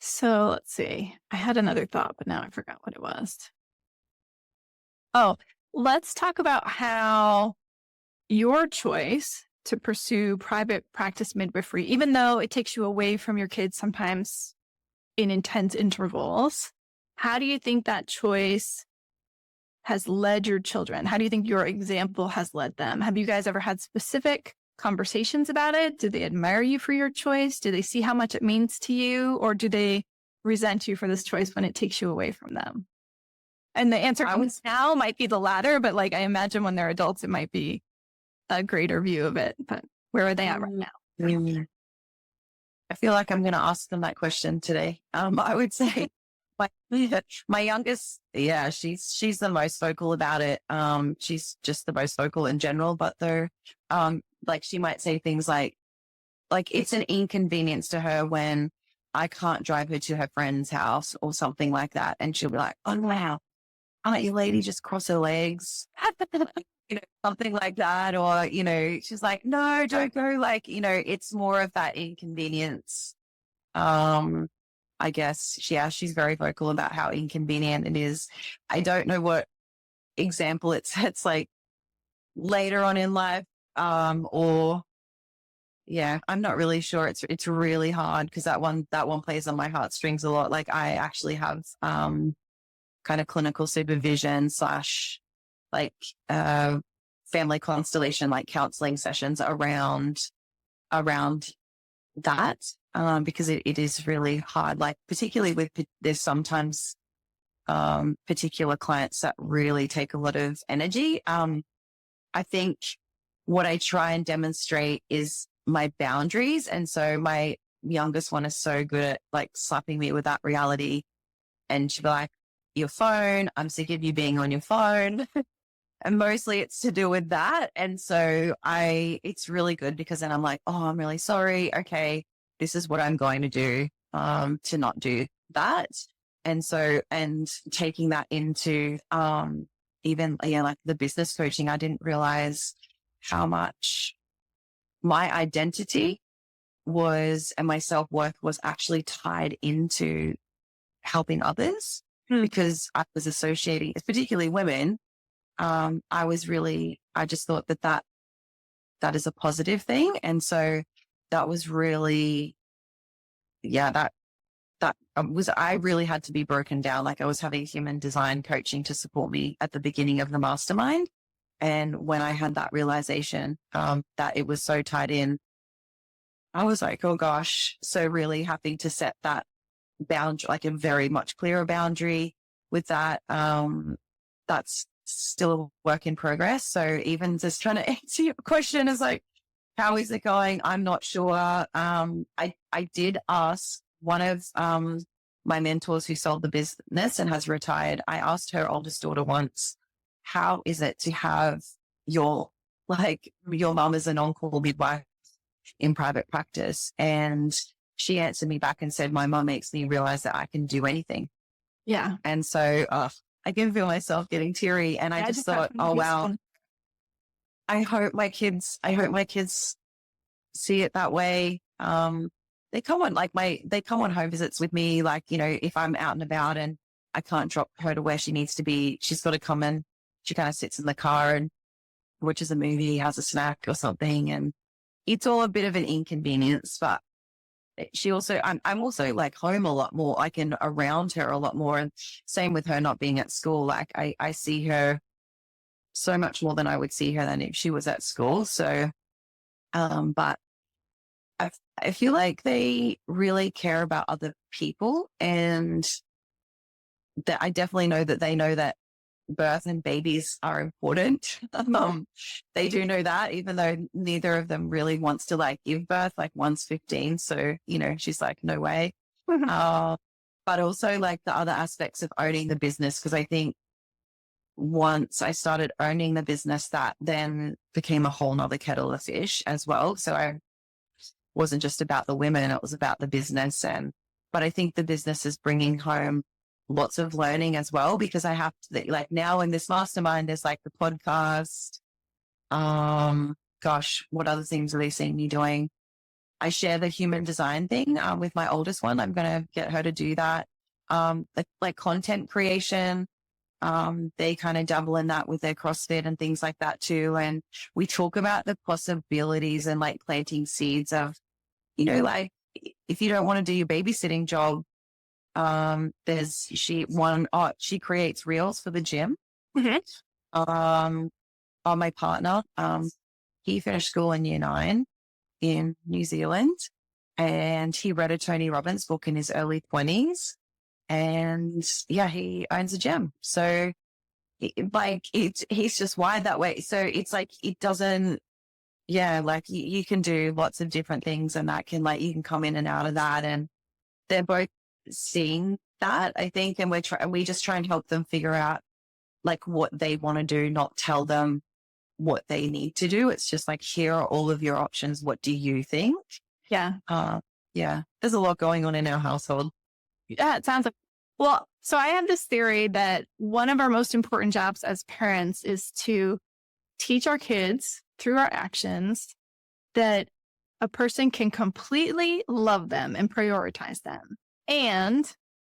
So let's see. I had another thought, but now I forgot what it was. Oh, let's talk about how your choice to pursue private practice midwifery, even though it takes you away from your kids sometimes in intense intervals, how do you think that choice has led your children? How do you think your example has led them? Have you guys ever had specific conversations about it? Do they admire you for your choice? Do they see how much it means to you? Or do they resent you for this choice when it takes you away from them? And the answer now might be the latter, but I imagine when they're adults, it might be a greater view of it. But where are they at right now? I feel like I'm going to ask them that question today. I would say my youngest, she's the most vocal about it. She's just the most vocal in general, but though, she might say things like it's an inconvenience to her when I can't drive her to her friend's house or something like that. And she'll be like, oh, wow, can't your lady just cross her legs? Something like that. Or, she's like, no, don't go. It's more of that inconvenience. I guess, she's very vocal about how inconvenient it is. I don't know what example it's like later on in life. I'm not really sure. It's really hard because that one plays on my heartstrings a lot. I actually have, kind of clinical supervision / family constellation, counseling sessions around that. Because it is really hard, particularly with, there's sometimes, particular clients that really take a lot of energy. I think what I try and demonstrate is my boundaries. And so my youngest one is so good at slapping me with that reality. And she'll be like, your phone, I'm sick of you being on your phone. And mostly it's to do with that. And so it's really good because then I'm like, oh, I'm really sorry. Okay, this is what I'm going to do to not do that. And so, and taking that into even, the business coaching, I didn't realize how much my identity and my self-worth was actually tied into helping others because I was associating, particularly women. I just thought that is a positive thing. And so that was really, I really had to be broken down. I was having human design coaching to support me at the beginning of the mastermind. And when I had that realization, that it was so tied in, I was like, oh gosh, so really having to set that boundary, a very much clearer boundary with that. That's still a work in progress. So even just trying to answer your question is how is it going? I'm not sure. I did ask one of my mentors who sold the business and has retired. I asked her oldest daughter once, how is it to have your mom as an on-call midwife in private practice? And she answered me back and said, my mom makes me realize that I can do anything. Yeah. And so I can feel myself getting teary. And I just thought, oh, wow, I hope my kids see it that way. They come on home visits with me. If I'm out and about and I can't drop her to where she needs to be, she's got to come in. She kind of sits in the car and watches a movie, has a snack or something. And it's all a bit of an inconvenience, but she also, I'm also home a lot more, and around her a lot more. And same with her not being at school. I see her so much more than I would see her than if she was at school. So, but I feel like they really care about other people, and that I definitely know that they know that birth and babies are important. They do know that, even though neither of them really wants to like give birth. Like one's 15. So, she's like, no way. But also like the other aspects of owning the business. Cause I think once I started owning the business, that then became a whole nother kettle of fish as well. So I wasn't just about the women, it was about the business. But I think the business is bringing home lots of learning as well, because I have to, like, now in this mastermind, there's like the podcast. Gosh, what other things are they seeing me doing? I share the human design thing with my oldest one. I'm going to get her to do that. Like content creation. They kind of dabble in that with their CrossFit and things like that too. And we talk about the possibilities and like planting seeds of, like if you don't want to do your babysitting job, she creates reels for the gym. My partner, he finished school in year 9 in New Zealand, and he read a Tony Robbins book in his early 20s. And yeah, he owns a gym. So he's just wired that way. So it's like, it doesn't, like you can do lots of different things, and that can like, you can come in and out of that. And they're both seeing that, I think. And we just try and help them figure out like what they want to do, not tell them what they need to do. It's just like, here are all of your options. What do you think? Yeah. There's a lot going on in our household. Yeah, it sounds like, well, so I have this theory that one of our most important jobs as parents is to teach our kids through our actions that a person can completely love them and prioritize them and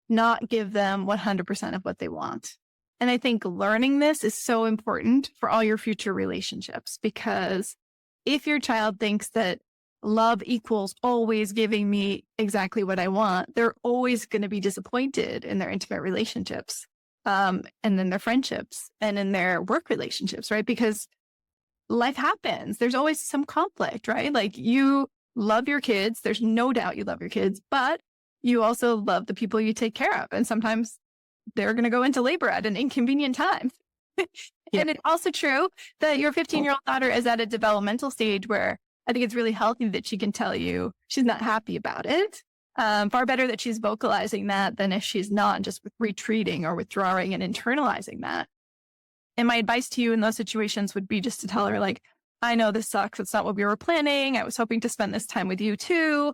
not give them 100% of what they want. And I think learning this is so important for all your future relationships, because if your child thinks that love equals always giving me exactly what I want, they're always going to be disappointed in their intimate relationships, and then their friendships and in their work relationships, right? Because life happens. There's always some conflict, right? Like, you love your kids. There's no doubt you love your kids, but you also love the people you take care of. And sometimes they're going to go into labor at an inconvenient time. And it's also true that your 15-year-old daughter is at a developmental stage where I think it's really healthy that she can tell you she's not happy about it. Far better that she's vocalizing that than if she's not, just retreating or withdrawing and internalizing that. And my advice to you in those situations would be just to tell her, like, I know this sucks. It's not what we were planning. I was hoping to spend this time with you too,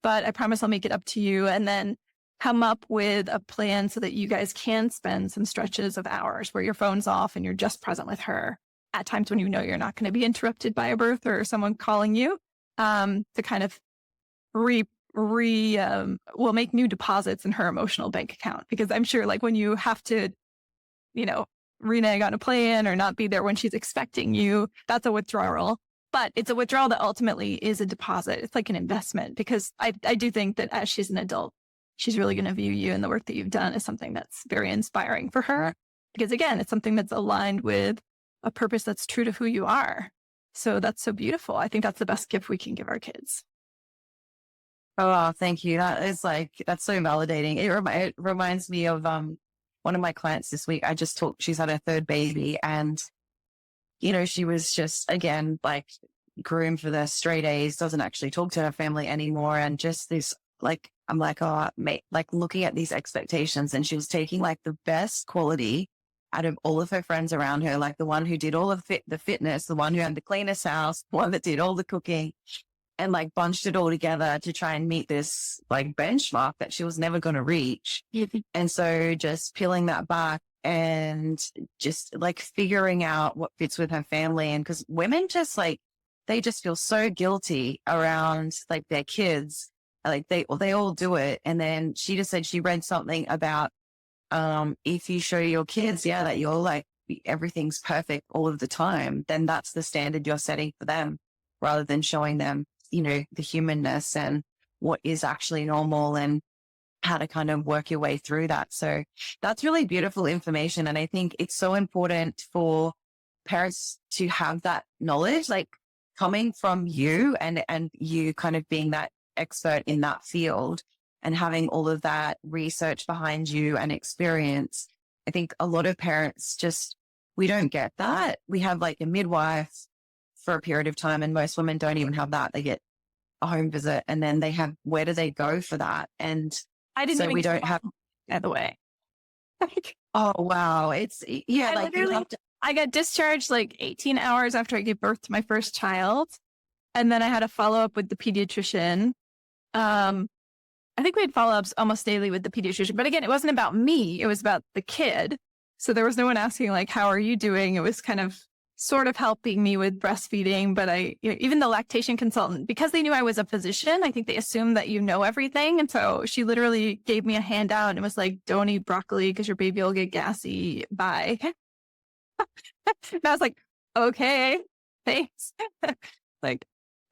but I promise I'll make it up to you. And then come up with a plan so that you guys can spend some stretches of hours where your phone's off and you're just present with her at times when you know you're not going to be interrupted by a birth or someone calling you, to kind of will make new deposits in her emotional bank account. Because I'm sure, like, when you have to, renege on a plan or not be there when she's expecting you, that's a withdrawal. But it's a withdrawal that ultimately is a deposit. It's like an investment, because I do think that as she's an adult, she's really going to view you and the work that you've done as something that's very inspiring for her. Because again, it's something that's aligned with a purpose that's true to who you are. So that's so beautiful. I think that's the best gift we can give our kids. Oh, thank you. That's so validating. It reminds me of one of my clients this week. She's had her 3rd baby, and she was just, again, like, groomed for the straight A's, doesn't actually talk to her family anymore, and just this, like, I'm like, oh mate, like, looking at these expectations, and she was taking like the best quality out of all of her friends around her, like the one who did all of the fitness, the one who had the cleanest house, the one that did all the cooking, and like bunched it all together to try and meet this like benchmark that she was never going to reach. And so just peeling that back and just like figuring out what fits with her family. And because women just like, they just feel so guilty around like their kids. Like they all do it. And then she just said she read something about, if you show your kids, that you're like, everything's perfect all of the time, then that's the standard you're setting for them, rather than showing them, the humanness and what is actually normal and how to kind of work your way through that. So that's really beautiful information. And I think it's so important for parents to have that knowledge, like coming from you and you kind of being that expert in that field and having all of that research behind you and experience. I think a lot of parents we don't get that. We have like a midwife for a period of time, and most women don't even have that. They get a home visit, and then where do they go for that? And I didn't so even we don't have, by the way. oh, wow. It's, yeah, like you have to, I got discharged like 18 hours after I gave birth to my first child. And then I had a follow-up with the pediatrician. I think we had follow-ups almost daily with the pediatrician. But again, it wasn't about me. It was about the kid. So there was no one asking like, how are you doing? It was kind of sort of helping me with breastfeeding. But even the lactation consultant, because they knew I was a physician, I think they assumed that you know everything. And so she literally gave me a handout and it was like, don't eat broccoli because your baby will get gassy. Bye. And I was like, okay, thanks.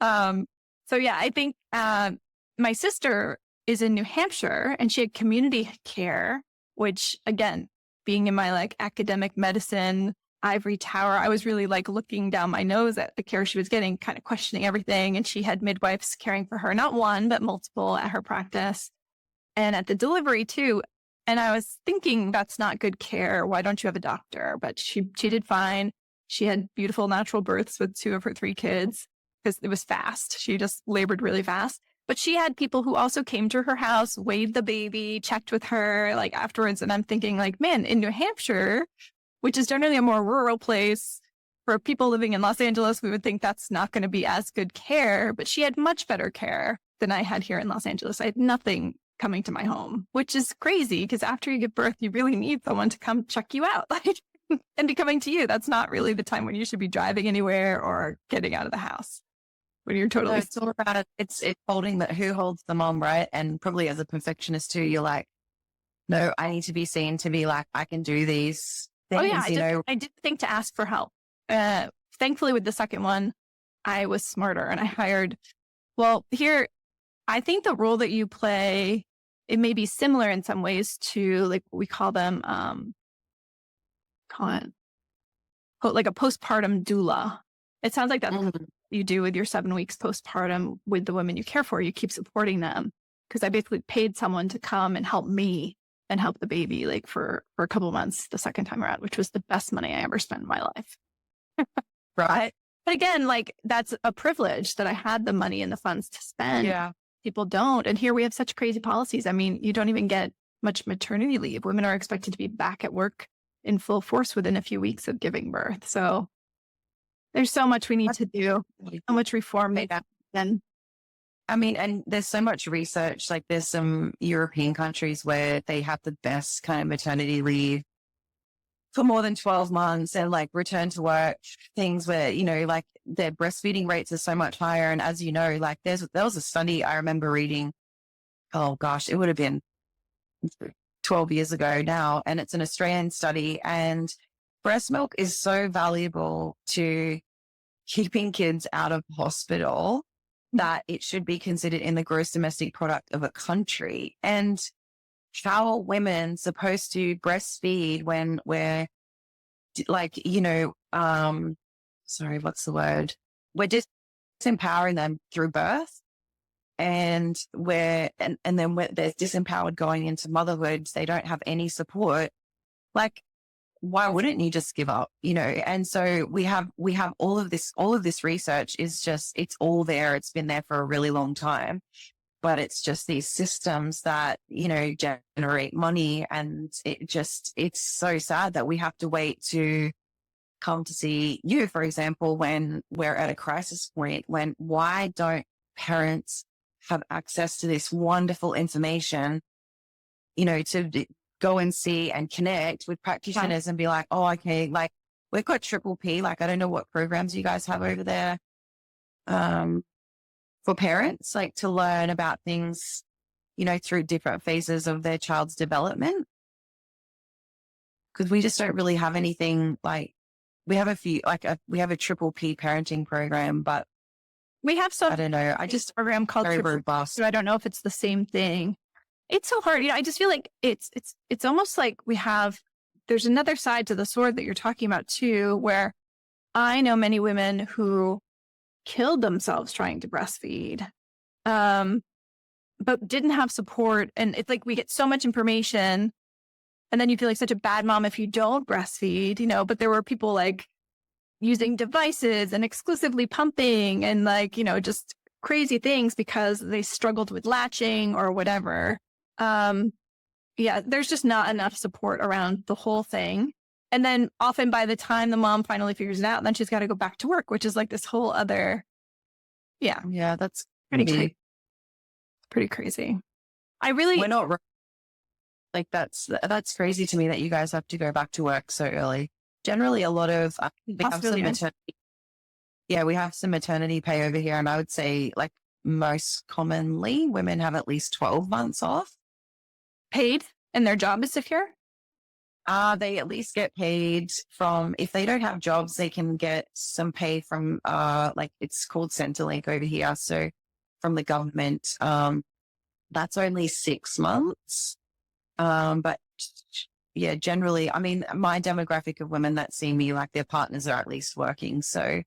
So yeah, I think my sister is in New Hampshire and she had community care, which again, being in my like academic medicine, ivory tower, I was really like looking down my nose at the care she was getting, kind of questioning everything. And she had midwives caring for her, not one, but multiple at her practice and at the delivery too. And I was thinking, that's not good care. Why don't you have a doctor? But she did fine. She had beautiful natural births with 2 of her 3 kids because it was fast. She just labored really fast. But she had people who also came to her house, weighed the baby, checked with her like afterwards. And I'm thinking like, man, in New Hampshire, which is generally a more rural place, for people living in Los Angeles, we would think that's not going to be as good care. But she had much better care than I had here in Los Angeles. I had nothing coming to my home, which is crazy because after you give birth, you really need someone to come check you out and be coming to you. That's not really the time when you should be driving anywhere or getting out of the house. When you're totally, it's all about it's holding that, who holds the mom, right? And probably as a perfectionist too, you're like, no, I need to be seen to be like, I can do these things. Oh yeah, I did think to ask for help. Thankfully, with the second one, I was smarter and I hired. Well, here, I think the role that you play, it may be similar in some ways to like we call them, like a postpartum doula. It sounds like that's what you do with your 7 weeks postpartum with the women you care for. You keep supporting them because I basically paid someone to come and help me and help the baby like for a couple of months the second time around, which was the best money I ever spent in my life. Right. But again, like that's a privilege that I had the money and the funds to spend. Yeah. People don't. And here we have such crazy policies. I mean, you don't even get much maternity leave. Women are expected to be back at work in full force within a few weeks of giving birth. So there's so much we need to do, so much reform they got then. I mean, and there's so much research, like there's some European countries where they have the best kind of maternity leave for more than 12 months and like return to work things where, you know, like their breastfeeding rates are so much higher. And as you know, like there was a study I remember reading, oh gosh, it would have been 12 years ago now. And it's an Australian study, and breast milk is so valuable to keeping kids out of hospital that it should be considered in the gross domestic product of a country. And how are women supposed to breastfeed when we're like, you know, sorry, what's the word? We're just empowering them through birth, and then they're disempowered going into motherhood. They don't have any support. Like, why wouldn't you just give up, you know? And so we have all of this research is just, it's all there. It's been there for a really long time, but it's just these systems that, you know, generate money. And it's so sad that we have to wait to come to see you, for example, when we're at a crisis point, why don't parents have access to this wonderful information, you know, to go and see and connect with practitioners and be like, oh, okay, like we've got Triple P. Like, I don't know what programs you guys have over there for parents, like to learn about things, you know, through different phases of their child's development. Because we just don't really have anything like, we have a few, like we have a Triple P parenting program, but we have some, I don't know. I just program called very Triple P. robust. So I don't know if it's the same thing. It's so hard. You know, I just feel like it's almost like there's another side to the sword that you're talking about too, where I know many women who killed themselves trying to breastfeed, but didn't have support. And it's like we get so much information, and then you feel like such a bad mom if you don't breastfeed, you know, but there were people like using devices and exclusively pumping and like, you know, just crazy things because they struggled with latching or whatever. Yeah, there's just not enough support around the whole thing. And then often by the time the mom finally figures it out, then she's got to go back to work, which is like this whole other, Yeah, that's pretty crazy. I really, we're not like that's crazy to me that you guys have to go back to work so early. Generally, a lot of we have some maternity. Yeah, we have some maternity pay over here, and I would say like most commonly, women have at least 12 months off. paid and their job is secure. They at least get paid from, if they don't have jobs, they can get some pay from, like it's called Centrelink over here. So from the government, that's only 6 months. But yeah, generally, I mean, my demographic of women that see me, like their partners are at least working. So,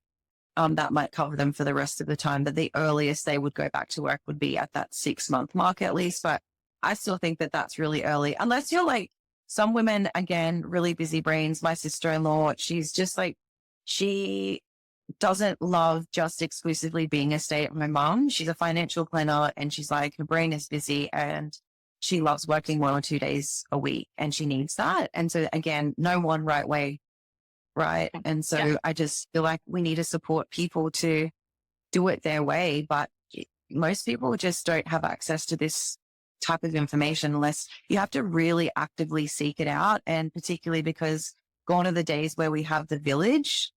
that might cover them for the rest of the time. But the earliest they would go back to work would be at that 6-month mark at least. But I still think that that's really early, unless you're like, some women, again, really busy brains. My sister-in-law, she's just like, she doesn't love just exclusively being a stay-at-home mom. She's a financial planner, and she's like, her brain is busy and she loves working 1 or 2 days a week, and she needs that. And so again, no one right way, right? And so I just feel like we need to support people to do it their way. But most people just don't have access to this type of information unless you have to really actively seek it out. And particularly because gone are the days where we have the village,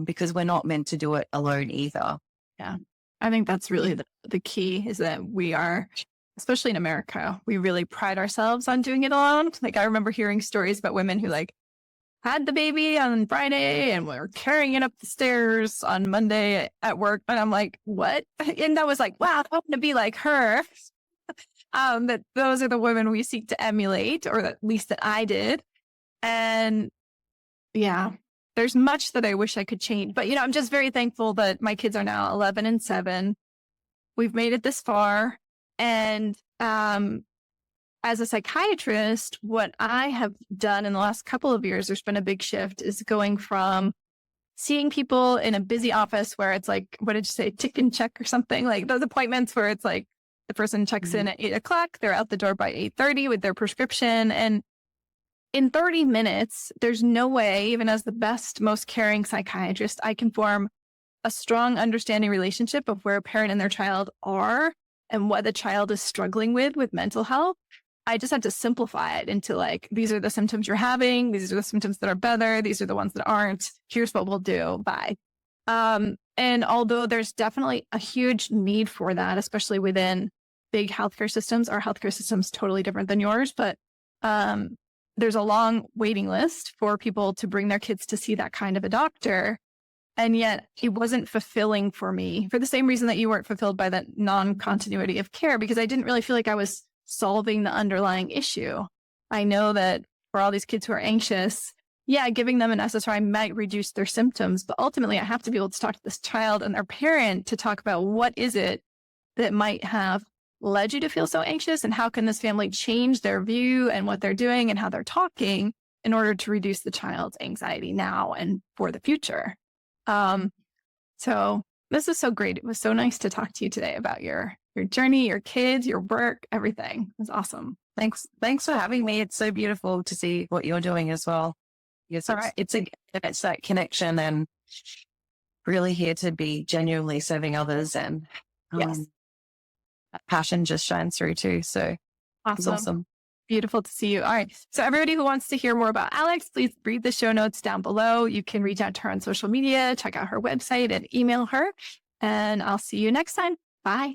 because we're not meant to do it alone either. Yeah. I think that's really the key, is that we are, especially in America, we really pride ourselves on doing it alone. Like I remember hearing stories about women who like had the baby on Friday and were carrying it up the stairs on Monday at work. And I'm like, what? And I was like, wow, I hope to be like her. That those are the women we seek to emulate, or at least that I did. And yeah, there's much that I wish I could change. But, you know, I'm just very thankful that my kids are now 11 and 7. We've made it this far. And as a psychiatrist, what I have done in the last couple of years, there's been a big shift, is going from seeing people in a busy office where it's like, what did you say, tick and check or something, like those appointments where it's like the person checks in at 8 o'clock, they're out the door by 8:30 with their prescription. And in 30 minutes, there's no way, even as the best, most caring psychiatrist, I can form a strong understanding relationship of where a parent and their child are and what the child is struggling with mental health. I just have to simplify it into like, these are the symptoms you're having. These are the symptoms that are better. These are the ones that aren't. Here's what we'll do. Bye. And although there's definitely a huge need for that, especially within big healthcare systems, our healthcare system's totally different than yours, but there's a long waiting list for people to bring their kids to see that kind of a doctor. And yet it wasn't fulfilling for me, for the same reason that you weren't fulfilled by that non-continuity of care, because I didn't really feel like I was solving the underlying issue. I know that for all these kids who are anxious, yeah, giving them an SSRI might reduce their symptoms, but ultimately I have to be able to talk to this child and their parent to talk about what is it that might have led you to feel so anxious, and how can this family change their view and what they're doing and how they're talking in order to reduce the child's anxiety now and for the future. So this is so great. It was so nice to talk to you today about your journey, your kids, your work, everything. It was awesome. Thanks for having me. It's so beautiful to see what you're doing as well. Yes, it's that connection, and really here to be genuinely serving others, and that passion just shines through too. So it's awesome. Beautiful to see you. All right. So everybody who wants to hear more about Alex, please read the show notes down below. You can reach out to her on social media, check out her website, and email her. And I'll see you next time. Bye.